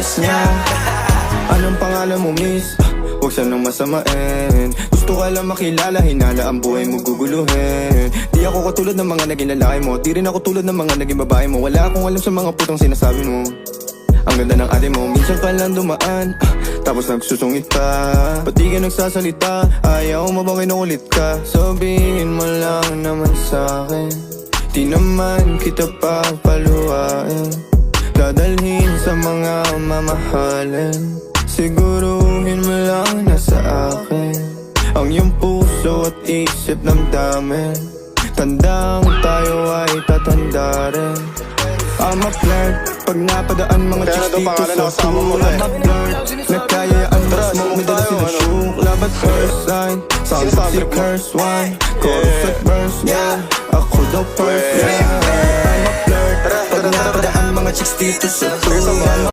first niya. Anong pangalan mo, miss? Huwag sanang masamain. Gusto ka lang makilala, hinala ang buhay mo guguluhin. Di ako katulad ng mga naging lalaki mo, di rin ako tulad ng mga naging babae mo. Wala akong alam sa mga putong sinasabi mo. Ang ganda ng ate mo, minsan ka lang dumaan, tapos nagsusungit pa. Ba't di ka nagsasalita? Ayaw mo bang kinukulit ka? Sabihin mo lang naman sa'kin, di naman kita papaluhain. Dadalhin sa mga mamahalin, siguruhin mo lang na sa akin ang iyong puso at isip damdamin. Tandang tayo ay tatanda rin. I'm a flirt, pag napadaan mga chicks dito sa pool. I'm a flirt, nagkayaan na smoke, may dala sila shook. Love at first sight, sound si curse one. Chorus at verse, yeah, ako daw first, yeah. I'm a flirt, pag napadaan mga chicks dito sa pool.